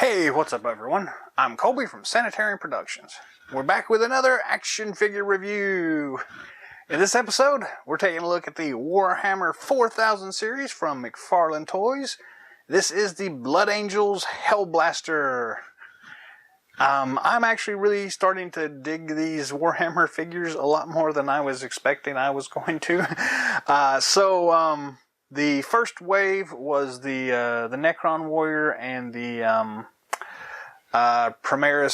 Hey, what's up everyone? I'm Colby from Sanitarian Productions. We're back with another action figure review. In this episode, we're taking a look at the Warhammer 4000 series from McFarlane Toys. This is the Blood Angels Hellblaster. I'm actually really starting to dig these Warhammer figures a lot more than I was expecting I was going to. The first wave was the Necron Warrior and the Primaris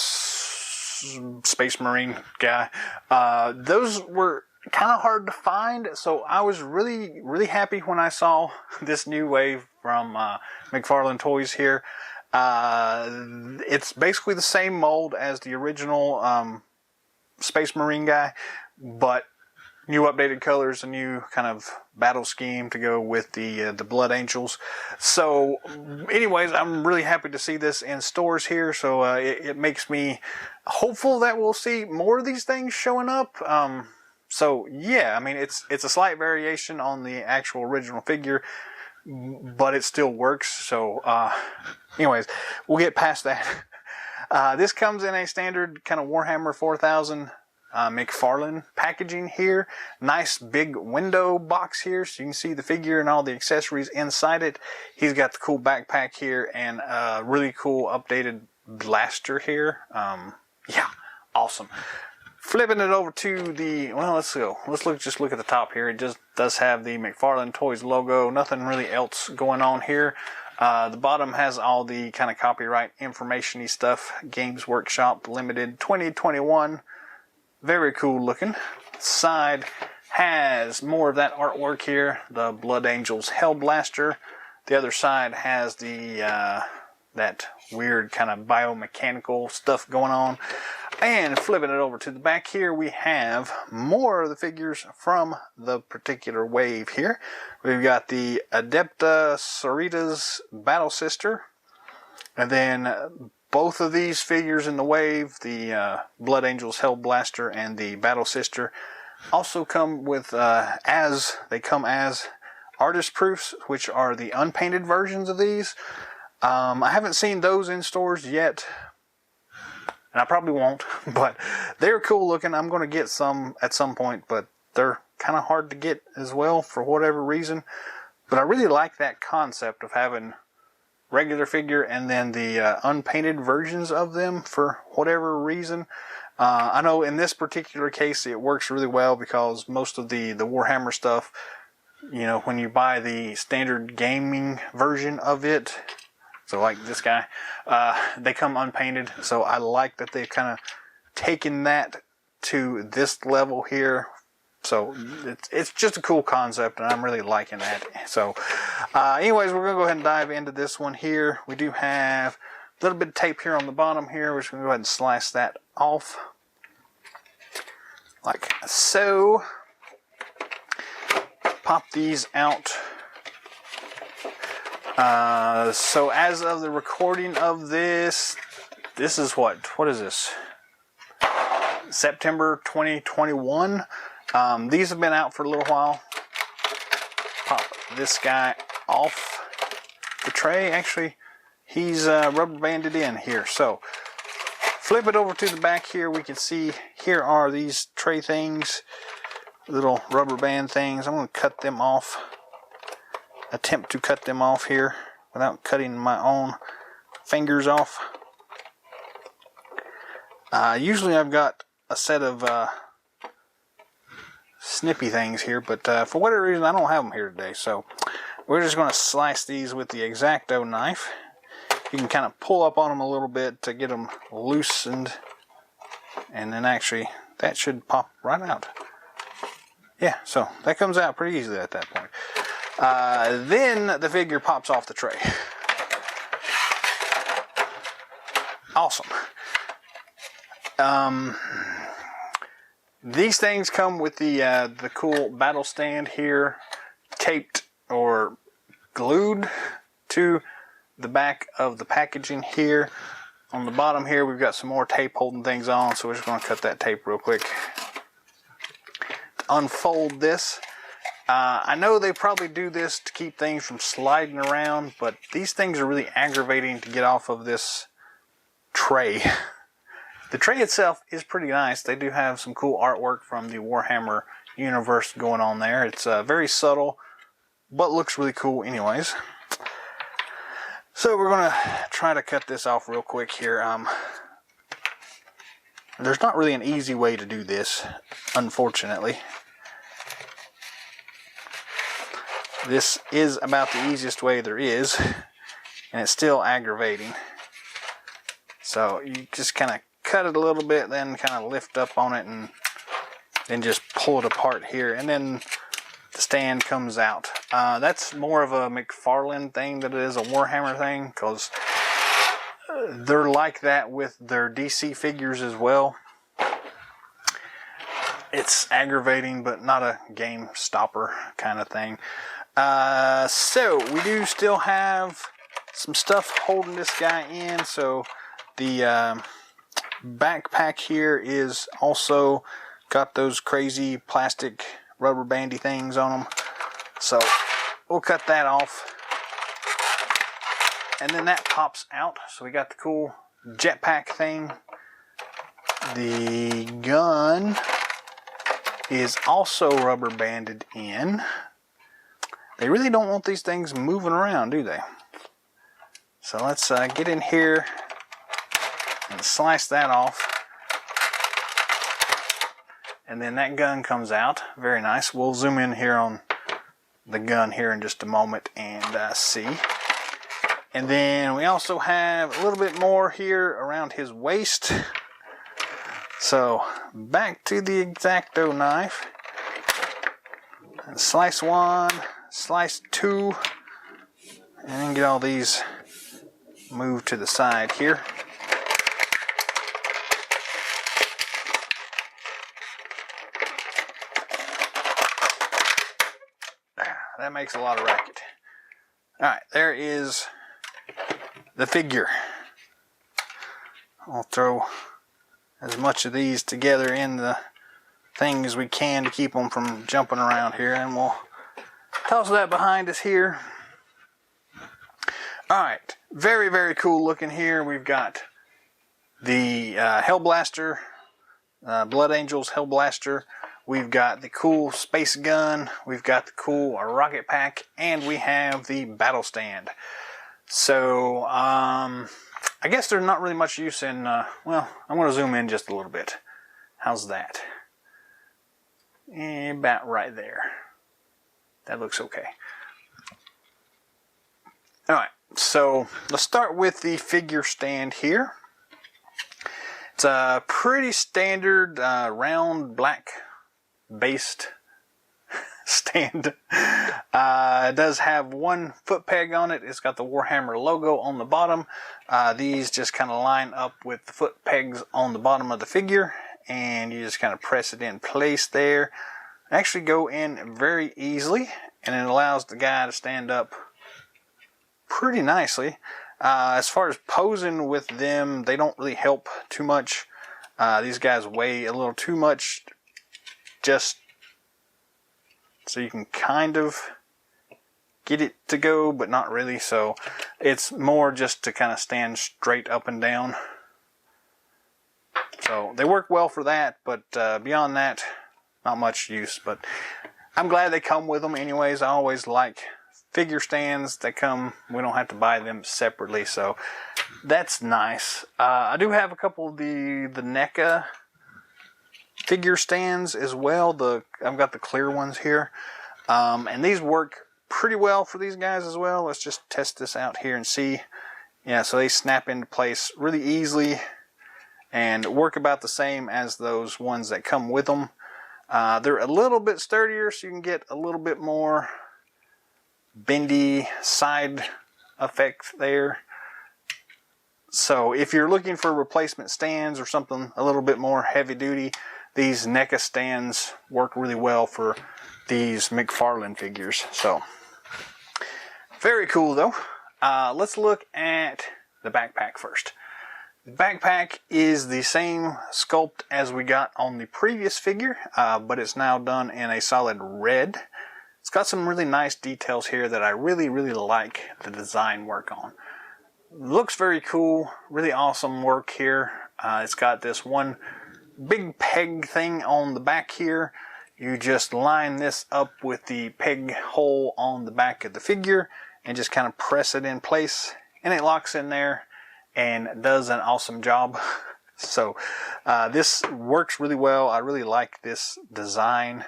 Space Marine guy. Those were kind of hard to find, so I was really happy when I saw this new wave from McFarlane Toys here. It's basically the same mold as the original Space Marine guy, but new updated colors, a new kind of battle scheme to go with the Blood Angels. So anyways, I'm really happy to see this in stores here, so it makes me hopeful that we'll see more of these things showing up. So yeah, I mean, it's a slight variation on the actual original figure, but it still works. So anyways, we'll get past that. This comes in a standard kind of Warhammer 4000 McFarlane packaging here. Nice big window box here, so you can see the figure and all the accessories inside it. He's got the cool backpack here and a really cool updated blaster here. Yeah, awesome. Flipping it over to the, well, let's go. Just look at the top here. It just does have the McFarlane Toys logo. Nothing really else going on here. The bottom has all the kind of copyright information-y stuff. Games Workshop Limited 2021. Very cool looking. Side has more of that artwork here. The Blood Angels Hellblaster. The other side has the that weird kind of biomechanical stuff going on. And flipping it over to the back here, we have more of the figures from the particular wave here. We've got the Adepta Sorita's Battle Sister. And then both of these figures in the wave, the Blood Angels Hellblaster and the Battle Sister, also come with, as artist proofs, which are the unpainted versions of these. I haven't seen those in stores yet, and I probably won't, but they're cool looking. I'm going to get some at some point, but they're kind of hard to get as well for whatever reason. But I really like that concept of having regular figure and then the unpainted versions of them for whatever reason. I know in this particular case it works really well because most of the Warhammer stuff, you know, when you buy the standard gaming version of it, so like this guy, they come unpainted. So I like that they've kind of taken that to this level here. So it's just a cool concept, and I'm really liking that. So anyways, we're going to go ahead and dive into this one here. We do have a little bit of tape here on the bottom here. We're just going to go ahead and slice that off like so. Pop these out. So as of the recording of this is what is this? September 2021. These have been out for a little while. Pop this guy off the tray. Actually, he's rubber banded in here. So flip it over to the back here. We can see here are these tray things, little rubber band things. I'm going to cut them off. Attempt to cut them off here without cutting my own fingers off. Usually I've got a set of snippy things here, but for whatever reason I don't have them here today, so we're just going to slice these with the X-Acto knife. You can kind of pull up on them a little bit to get them loosened, and then actually that should pop right out. Yeah, so that comes out pretty easily at that point. Then the figure pops off the tray. Awesome. These things come with the cool battle stand here, taped or glued to the back of the packaging here. On the bottom here, we've got some more tape holding things on, so we're just going to cut that tape real quick. To unfold this, I know they probably do this to keep things from sliding around, but these things are really aggravating to get off of this tray. The tray itself is pretty nice. They do have some cool artwork from the Warhammer universe going on there. It's very subtle, but looks really cool anyways. So we're going to try to cut this off real quick here. There's not really an easy way to do this, unfortunately. This is about the easiest way there is, and it's still aggravating. So you just kind of cut it a little bit, then kind of lift up on it, and then just pull it apart here, and then the stand comes out. That's more of a McFarlane thing than it is a Warhammer thing, because they're like that with their DC figures as well. It's aggravating, but not a game stopper kind of thing. So we do still have some stuff holding this guy in. So the backpack here is also got those crazy plastic rubber bandy things on them. So we'll cut that off. And then that pops out. So we got the cool jetpack thing. The gun is also rubber banded in. They really don't want these things moving around, do they? So let's get in here and slice that off. And then that gun comes out. Very nice. We'll zoom in here on the gun here in just a moment and see. And then we also have a little bit more here around his waist. So back to the X-Acto knife. And slice one, slice two, and then get all these moved to the side here. That makes a lot of racket. Alright, there is the figure. I'll throw as much of these together in the thing as we can to keep them from jumping around here, and we'll toss that behind us here. Alright, very, very cool looking here. We've got the Hellblaster, Blood Angels Hellblaster. We've got the cool space gun. We've got the cool rocket pack, and we have the battle stand. So, I guess there's not really much use in, well, I'm going to zoom in just a little bit. How's that? About right there. That looks okay. Alright, so let's start with the figure stand here. It's a pretty standard round black based stand. It does have one foot peg on it. It's got the Warhammer logo on the bottom. These just kind of line up with the foot pegs on the bottom of the figure, and you just kind of press it in place there. Actually go in very easily, and it allows the guy to stand up pretty nicely. As far as posing with them, they don't really help too much. These guys weigh a little too much, just so you can kind of get it to go, but not really. So it's more just to kind of stand straight up and down. So they work well for that, but beyond that, not much use. But I'm glad they come with them anyways. I always like figure stands that come, we don't have to buy them separately, so that's nice. I do have a couple of the NECA figure stands as well. I've got the clear ones here, and these work pretty well for these guys as well. Let's just test this out here and see. Yeah, so they snap into place really easily and work about the same as those ones that come with them. They're a little bit sturdier, so you can get a little bit more bendy side effect there. So if you're looking for replacement stands or something a little bit more heavy duty, these NECA stands work really well for these McFarlane figures. So very cool though. Let's look at the backpack first. The backpack is the same sculpt as we got on the previous figure, but it's now done in a solid red. It's got some really nice details here that I really, really like the design work on. looks very cool, really awesome work here. It's got this one big peg thing on the back here. You just line this up with the peg hole on the back of the figure and just kind of press it in place, and it locks in there and does an awesome job. So this works really well. I really like this design.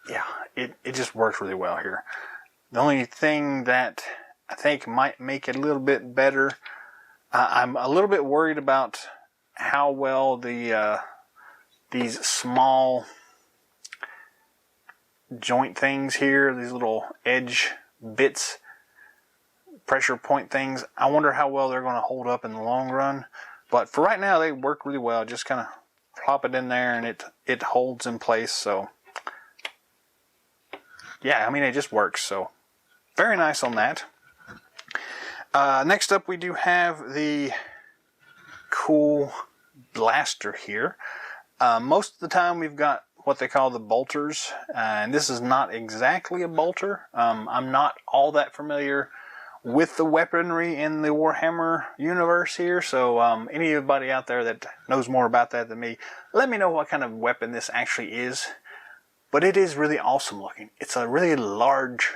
Yeah, it just works really well here. The only thing that I think might make it a little bit better, I'm a little bit worried about how well these small joint things here, these little edge bits, pressure point things, I wonder how well they're going to hold up in the long run. But for right now, they work really well. Just kind of plop it in there and it holds in place. So yeah, I mean, it just works. So very nice on that. Next up, we do have the cool blaster here. Most of the time we've got what they call the bolters, and this is not exactly a bolter. I'm not all that familiar with the weaponry in the Warhammer universe here, so anybody out there that knows more about that than me, let me know what kind of weapon this actually is. But it is really awesome looking. It's a really large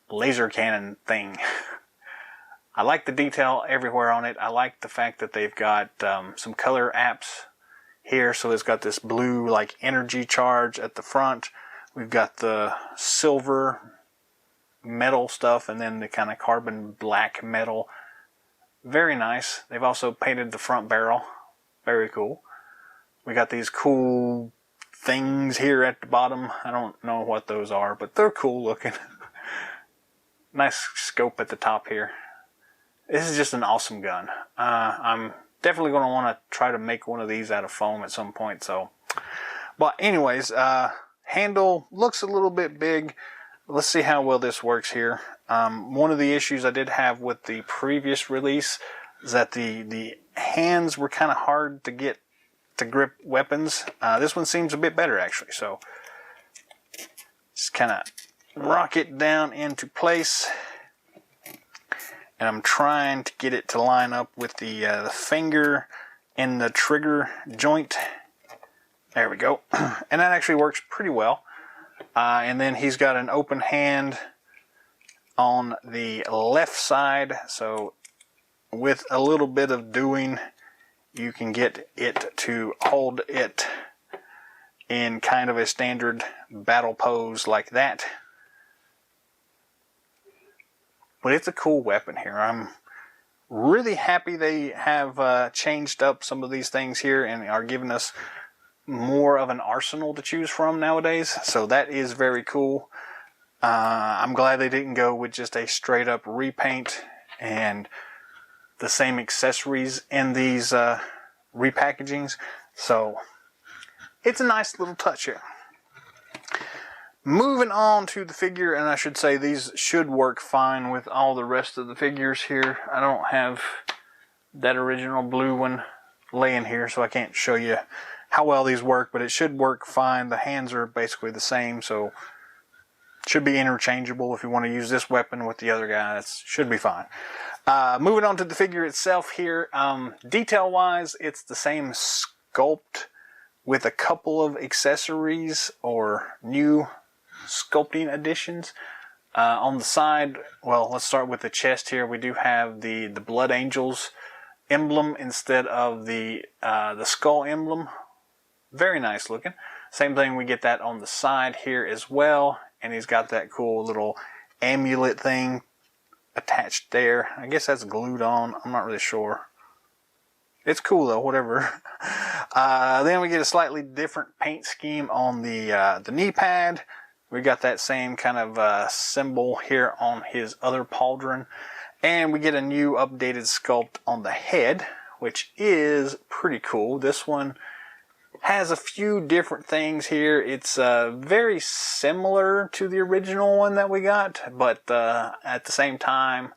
laser cannon thing. I like the detail everywhere on it. I like the fact that they've got some color apps here. So it's got this blue like energy charge at the front. We've got the silver metal stuff and then the kind of carbon black metal. Very nice. They've also painted the front barrel. Very cool. We got these cool things here at the bottom. I don't know what those are, but they're cool looking. Nice scope at the top here. This is just an awesome gun. I'm definitely going to want to try to make one of these out of foam at some point. So, but anyways, handle looks a little bit big. Let's see how well this works here. One of the issues I did have with the previous release is that the hands were kind of hard to get to grip weapons. This one seems a bit better actually. So just kind of rock it down into place. And I'm trying to get it to line up with the finger and the trigger joint. There we go. And that actually works pretty well. And then he's got an open hand on the left side. So with a little bit of doing, you can get it to hold it in kind of a standard battle pose like that. But it's a cool weapon here. I'm really happy they have changed up some of these things here and are giving us more of an arsenal to choose from nowadays. So that is very cool. I'm glad they didn't go with just a straight up repaint and the same accessories in these repackagings. So it's a nice little touch here. Moving on to the figure, and I should say these should work fine with all the rest of the figures here. I don't have that original blue one laying here, so I can't show you how well these work, but it should work fine. The hands are basically the same, so it should be interchangeable if you want to use this weapon with the other guy. That should be fine. Moving on to the figure itself here. Detail-wise, it's the same sculpt with a couple of accessories or new sculpting additions. On the side, well, let's start with the chest here. We do have the Blood Angels emblem instead of the skull emblem. Very nice looking. Same thing, we get that on the side here as well. And he's got that cool little amulet thing attached there. I guess that's glued on. I'm not really sure. It's cool though, whatever. Then we get a slightly different paint scheme on the knee pad. We got that same kind of symbol here on his other pauldron. And we get a new updated sculpt on the head, which is pretty cool. This one has a few different things here. It's very similar to the original one that we got, but at the same time,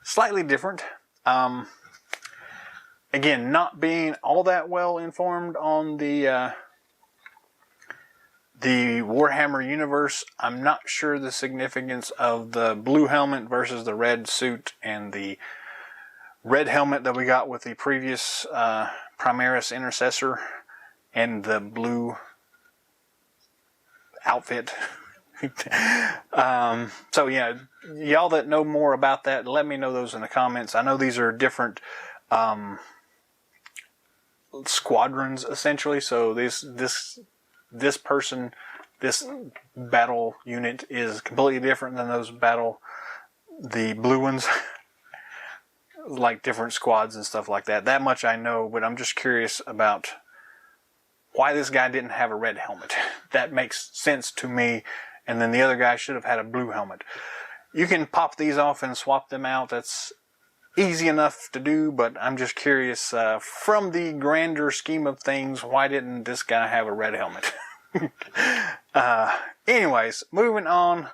slightly different. Again, not being all that well informed on the the Warhammer universe, I'm not sure the significance of the blue helmet versus the red suit and the red helmet that we got with the previous Primaris Intercessor and the blue outfit. So yeah, y'all that know more about that, let me know those in the comments. I know these are different squadrons essentially, so this battle unit is completely different than the blue ones. Like different squads and stuff like that. That much I know, but I'm just curious about why this guy didn't have a red helmet. That makes sense to me, and then the other guy should have had a blue helmet. You can pop these off and swap them out. That's easy enough to do, but I'm just curious, from the grander scheme of things, why didn't this guy have a red helmet? Anyways, moving on.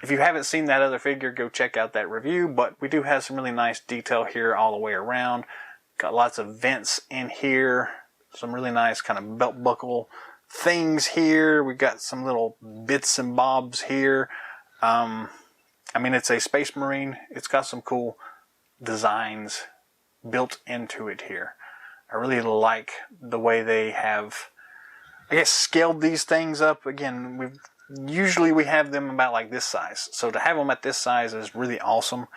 If you haven't seen that other figure, go check out that review, but we do have some really nice detail here all the way around. Got lots of vents in here, some really nice kind of belt buckle things here. We've got some little bits and bobs here. I mean, it's a Space Marine. It's got some cool designs built into it here. I really like the way they have, I guess, scaled these things up. Again, usually we have them about like this size. So to have them at this size is really awesome.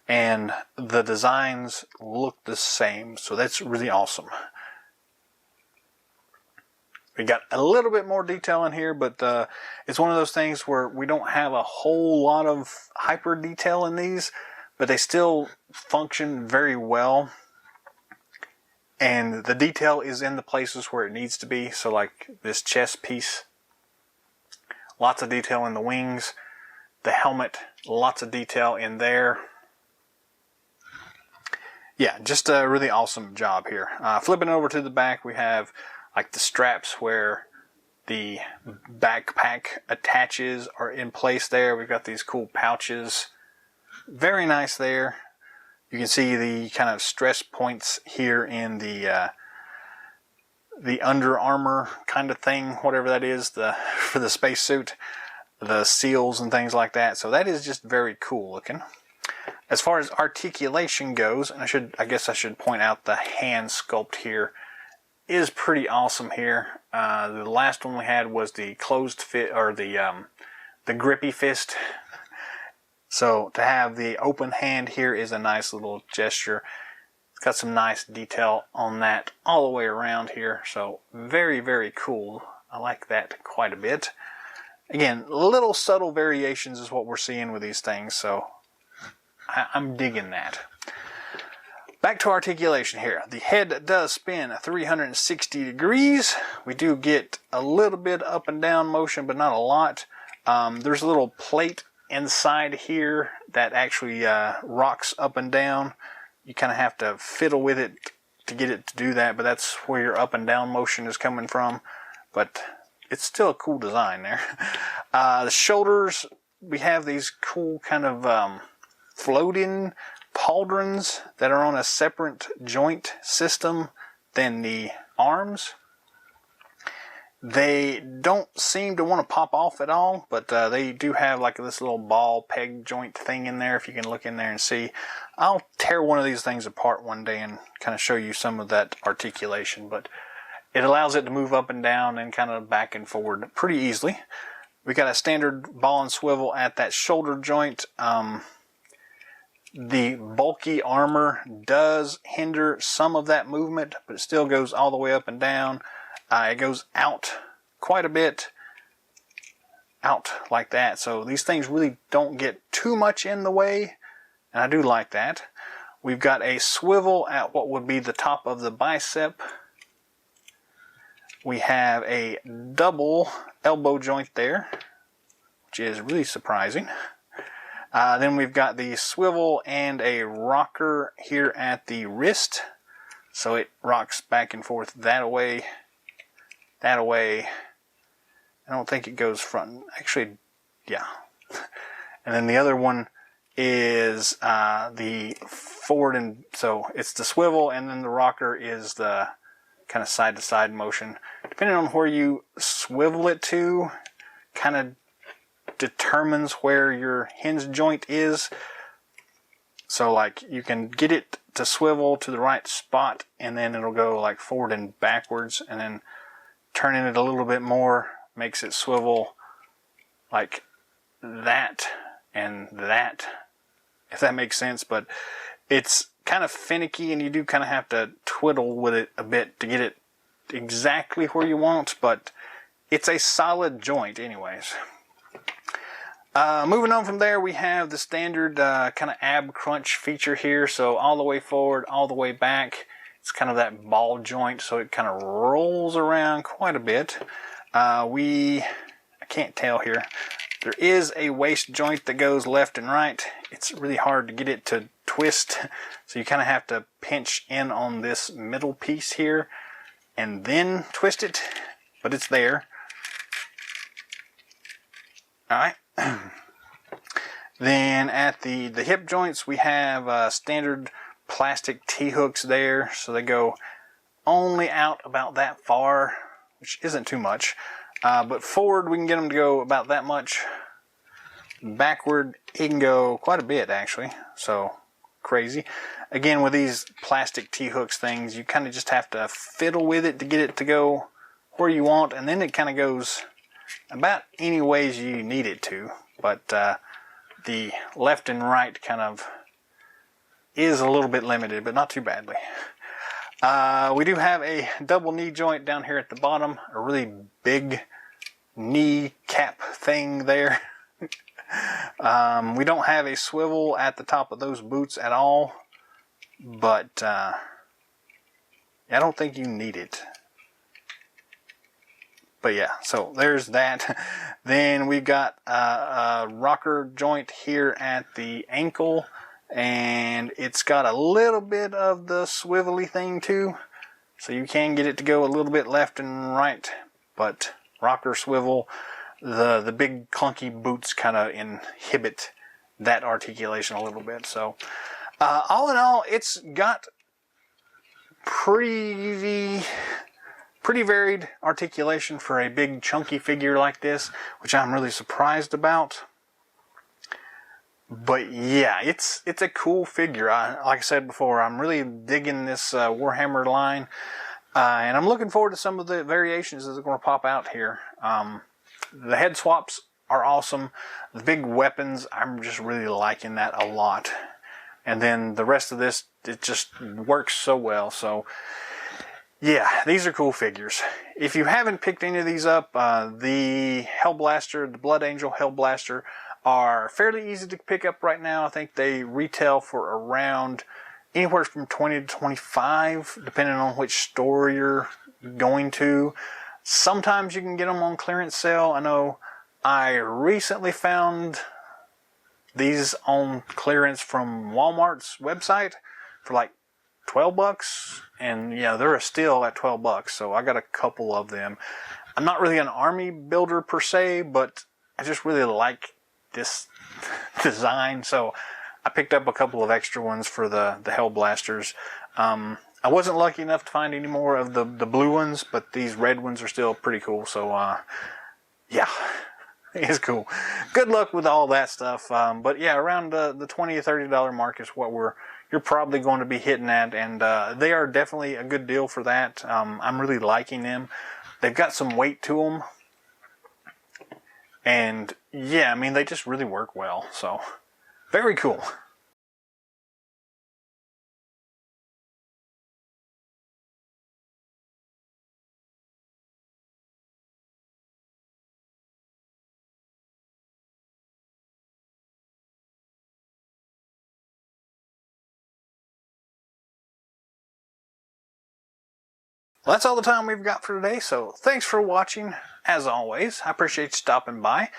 And the designs look the same. So that's really awesome. We got a little bit more detail in here, but it's one of those things where we don't have a whole lot of hyper detail in these, but they still function very well. And the detail is in the places where it needs to be. So like this chest piece. Lots of detail in the wings, the helmet, lots of detail in there. Yeah, just a really awesome job here. Flipping over to the back, we have like the straps where the backpack attaches are in place there. We've got these cool pouches. Very nice there. You can see the kind of stress points here in the Under Armour kind of thing, whatever that is, for the spacesuit, the seals and things like that. So that is just very cool looking. As far as articulation goes, and I guess I should point out the hand sculpt here is pretty awesome here. The last one we had was the closed fist, or the grippy fist. So to have the open hand here is a nice little gesture. Got some nice detail on that all the way around here. So very, very cool. I like that quite a bit. Again, little subtle variations is what we're seeing with these things. So I'm digging that. Back to articulation here. The head does spin 360 degrees. We do get a little bit up and down motion, but not a lot. There's a little plate inside here that actually rocks up and down. You kind of have to fiddle with it to get it to do that, but that's where your up and down motion is coming from. But it's still a cool design there. The shoulders, we have these cool kind of floating pauldrons that are on a separate joint system than the arms. They don't seem to want to pop off at all, but they do have like this little ball peg joint thing in there, if you can look in there and see. I'll tear one of these things apart one day and kind of show you some of that articulation, but it allows it to move up and down and kind of back and forward pretty easily. We got a standard ball and swivel at that shoulder joint. The bulky armor does hinder some of that movement, but it still goes all the way up and down. It goes out quite a bit, out like that. So these things really don't get too much in the way, and I do like that. We've got a swivel at what would be the top of the bicep. We have a double elbow joint there, which is really surprising. Then we've got the swivel and a rocker here at the wrist. So it rocks back and forth that way, that away. I don't think it goes front. Actually, yeah. And then the other one is the forward, and so it's the swivel, and then the rocker is the kind of side to side motion. Depending on where you swivel it to, kind of determines where your hinge joint is. So like you can get it to swivel to the right spot, and then it'll go like forward and backwards, and then turning it a little bit more makes it swivel like that and that, if that makes sense. But it's kind of finicky, and you do kind of have to twiddle with it a bit to get it exactly where you want, but it's a solid joint anyways. Moving on from there, we have the standard kind of ab crunch feature here. So all the way forward, all the way back. It's kind of that ball joint, so it kind of rolls around quite a bit. I can't tell here. There is a waist joint that goes left and right. It's really hard to get it to twist, so you kind of have to pinch in on this middle piece here and then twist it, but it's there. Alright. Then at the hip joints, we have standard plastic T-hooks there, so they go only out about that far, which isn't too much. But forward, we can get them to go about that much. Backward, it can go quite a bit actually, so crazy. Again, with these plastic T-hooks things, you kind of just have to fiddle with it to get it to go where you want, and then it kind of goes about any ways you need it to. But the left and right kind of is a little bit limited, but not too badly. We do have a double knee joint down here at the bottom, a really big knee cap thing there. We don't have a swivel at the top of those boots at all, but I don't think you need it. But yeah, so there's that. Then we've got a rocker joint here at the ankle, and it's got a little bit of the swivelly thing too, so you can get it to go a little bit left and right, but rocker swivel, the big clunky boots kind of inhibit that articulation a little bit. So all in all, it's got pretty varied articulation for a big chunky figure like this, which I'm really surprised about. But yeah, it's a cool figure. Like I said before, I'm really digging this Warhammer line, and I'm looking forward to some of the variations that are going to pop out here. The head swaps are awesome. The big weapons, I'm just really liking that a lot. And then the rest of this, it just works so well. So yeah, these are cool figures. If you haven't picked any of these up, the Hellblaster, the Blood Angel Hellblaster, are fairly easy to pick up right now. I think they retail for around anywhere from 20 to 25, depending on which store you're going to. Sometimes you can get them on clearance sale. I know I recently found these on clearance from Walmart's website for like 12 bucks, and yeah, they're still at 12 bucks, so I got a couple of them. I'm not really an army builder per se, but I just really like this design, so I picked up a couple of extra ones for the Hellblasters. I wasn't lucky enough to find any more of the blue ones, but these red ones are still pretty cool, so yeah, it's cool. Good luck with all that stuff, but yeah, around the $20 to $30 mark is what you're probably going to be hitting at, and they are definitely a good deal for that. I'm really liking them. They've got some weight to them, and yeah, I mean, they just really work well, so very cool. Well, that's all the time we've got for today, so thanks for watching. As always, I appreciate you stopping by.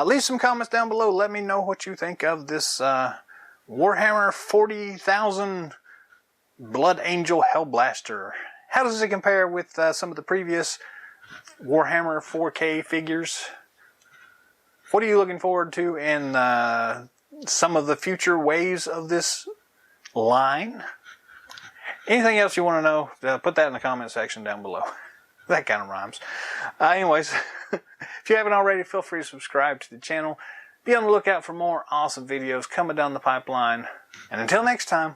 Leave some comments down below. Let me know what you think of this Warhammer 40,000 Blood Angel Hellblaster. How does it compare with some of the previous Warhammer 40k figures? What are you looking forward to in some of the future waves of this line? Anything else you want to know, put that in the comment section down below. That kind of rhymes. Anyways, if you haven't already, feel free to subscribe to the channel. Be on the lookout for more awesome videos coming down the pipeline. And until next time,